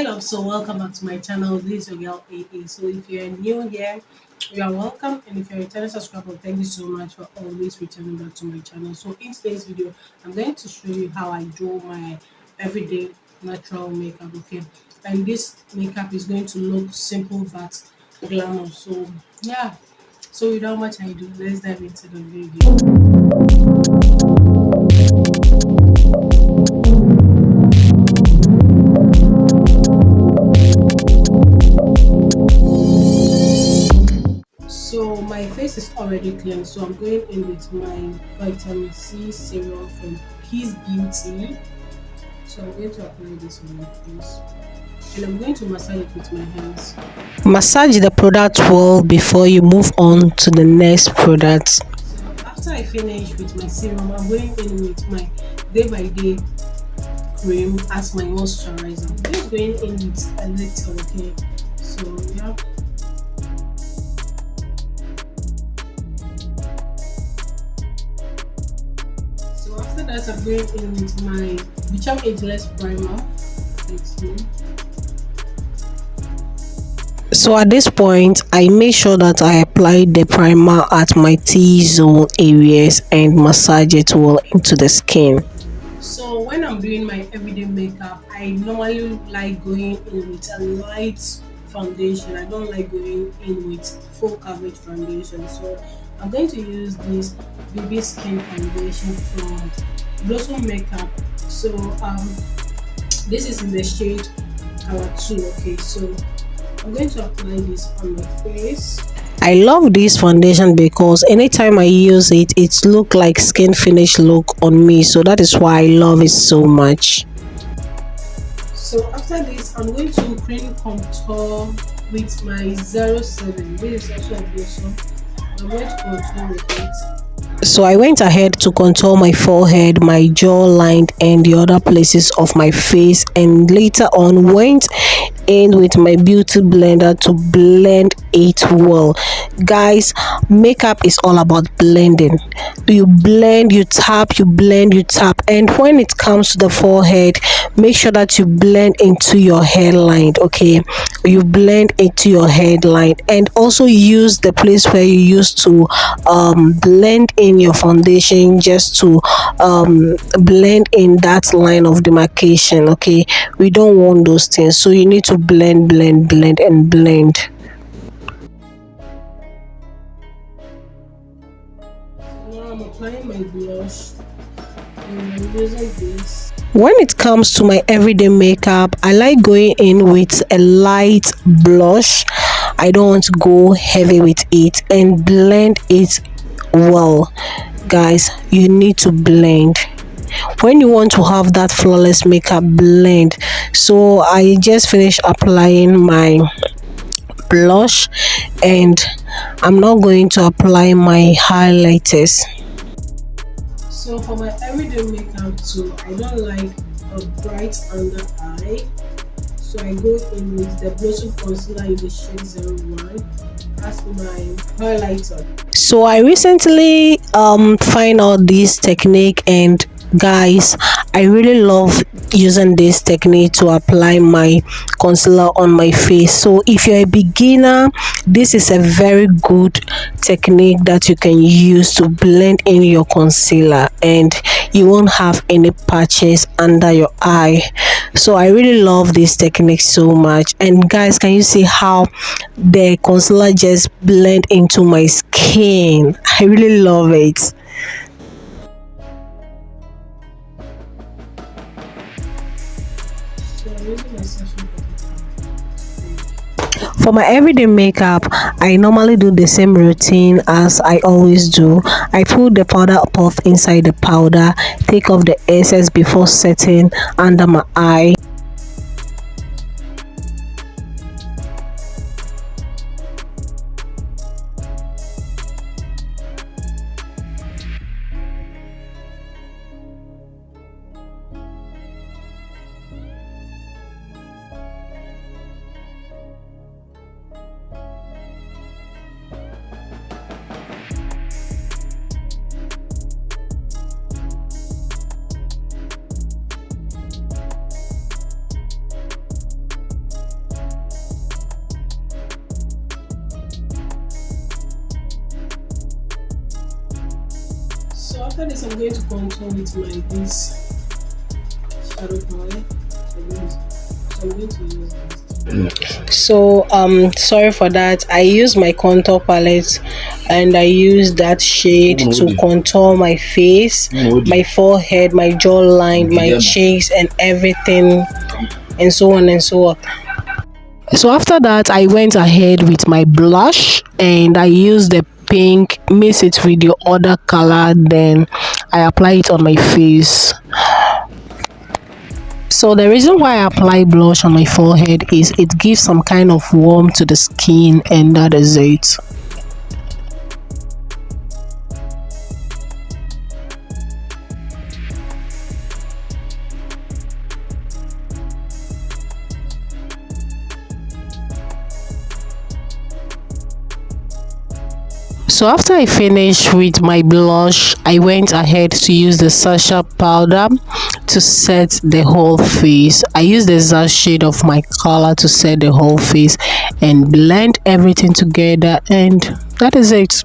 Hello, so welcome back to my channel. This is your girl AA. So if you're new here, you are welcome, and if you're a returning subscriber, thank you so much for always returning back to my channel. So in today's video, I'm going to show you how I do my everyday natural makeup. Okay, and this makeup is going to look simple but glamorous. So yeah, so without much ado, let's dive into the video. So my face is already clean, so I'm going in with my vitamin C serum from Peace Beauty. So I'm going to apply this on my face, and I'm going to massage it with my hands. Massage the product well before you move on to the next product. So after I finish with my serum, I'm going in with my day by day cream as my moisturizer. I'm just going in with a little, okay? So yeah. So after that, I'm going in with my Become Ageless primer. Thanks me. So at this point, I make sure that I apply the primer at my T-zone areas and massage it well into the skin. So when I'm doing my everyday makeup, I normally like going in with a light foundation. I don't like going in with full coverage foundation. So I'm going to use this baby skin foundation from Blossom Makeup. So this is in the shade color 2. Okay, so I'm going to apply this on my face. I love this foundation because anytime I use it, it looks like skin finish look on me. So that is why I love it so much. So after this, I'm going to cream contour with my 07. This is also a Blossom. I'm going to contour with it. So I went ahead to contour my forehead, my jawline, and the other places of my face, and later on went in with my beauty blender to blend it well. Guys, makeup is all about blending. You blend, you tap, you blend, you tap, and when it comes to the forehead, make sure that you blend into your hairline. Okay, you blend into your hairline, and also use the place where you used to blend in your foundation just to blend in that line of demarcation. Okay, we don't want those things, so you need to blend, blend, blend, and blend. Now I'm applying my blush, and I'm using this. When it comes to my everyday makeup, I like going in with a light blush. I don't want to go heavy with it, and blend it well. Guys, you need to blend when you want to have that flawless makeup. Blend. So I just finished applying my blush, and I'm now going to apply my highlighters. So for my everyday makeup too, I don't like a bright under eye. So I go in with the Blossom Concealer in the shade 01 as my highlighter. So I recently find out this technique, and guys, I really love using this technique to apply my concealer on my face. So if you're a beginner, this is a very good technique that you can use to blend in your concealer, and you won't have any patches under your eye. So I really love this technique so much. And guys, can you see how the concealer just blend into my skin? I really love it. So I'm using my session For my everyday makeup, I normally do the same routine as I always do. I put the powder puff inside the powder, take off the excess before setting under my eye. after this, I'm going to contour with my this shadow palette. So I'm going to use this. So sorry for that. I use my contour palette and I use that shade to contour my face, my forehead, my jawline, my cheeks and everything, and so on and so on. So after that, I went ahead with my blush and I used the pink, mix it with the other color, then I apply it on my face. So the reason why I apply blush on my forehead is it gives some kind of warmth to the skin, and that is it. So after I finished with my blush, I went ahead to use the Sasha powder to set the whole face. I used the exact shade of my color to set the whole face and blend everything together, and that is it.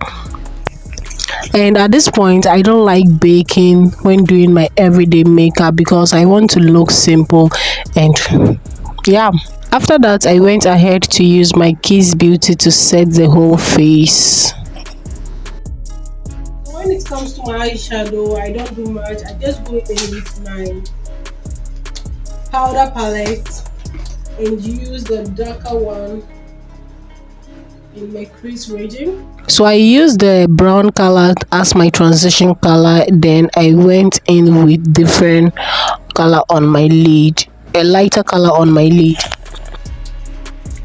And at this point, I don't like baking when doing my everyday makeup because I want to look simple, and yeah. After that, I went ahead to use my Kiss Beauty to set the whole face. So when it comes to my eyeshadow, I don't do much. I just go in with my powder palette and use the darker one in my crease region. So I used the brown color as my transition color, then I went in with different color on my lid, a lighter color on my lid.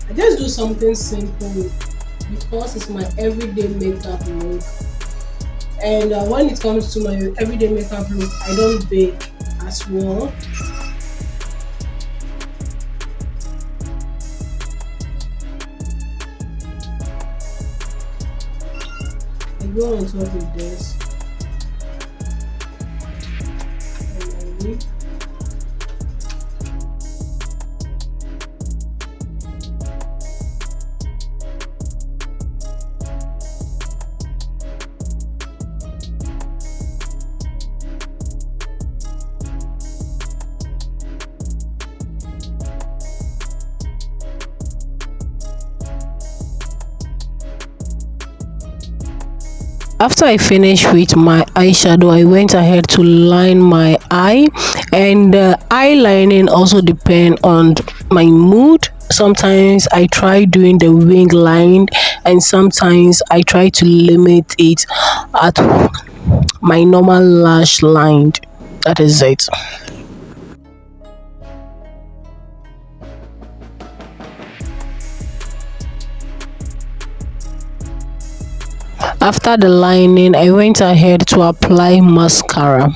I just do something simple because it's my everyday makeup look. And when it comes to my everyday makeup look, I don't bake as well. I go on top with this. And I After I finished with my eyeshadow, I went ahead to line my eye, and eyelining also depend on my mood. Sometimes I try doing the wing line, and sometimes I try to limit it at my normal lash line. That is it. After the lining, I went ahead to apply mascara,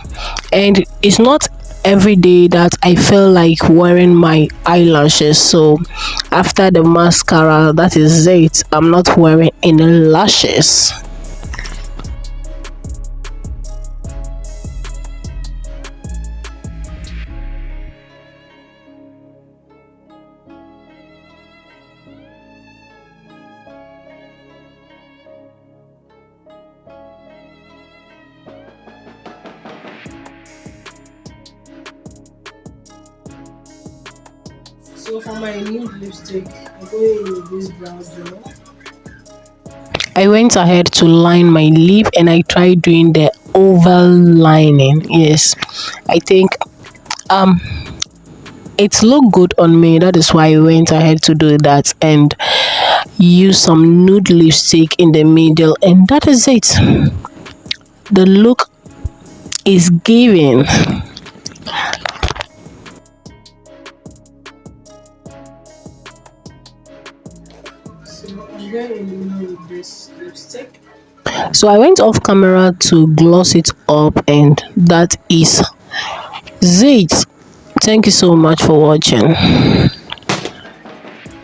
and it's not every day that I feel like wearing my eyelashes. So after the mascara, that is it. I'm not wearing any lashes. So for my nude lipstick, I go in with this brown gel. I went ahead to line my lip and I tried doing the oval lining. Yes, I think um it looked good on me. That is why I went ahead to do that and use some nude lipstick in the middle, and that is it. The look is giving. So I'm going in with this lipstick. So I went off camera to gloss it up, and that is it. Thank you so much for watching.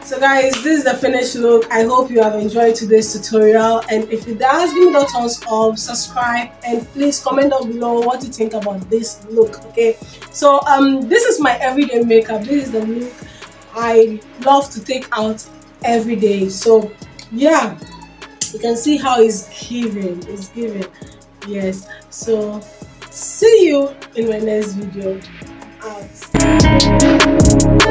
So guys, this is the finished look. I hope you have enjoyed today's tutorial, and if it does, give me the thumbs up, subscribe, and please comment down below what you think about this look. Okay, so this is my everyday makeup. This is the look I love to take out every day. So yeah, you can see how it's giving. Yes. So see you in my next video. Out.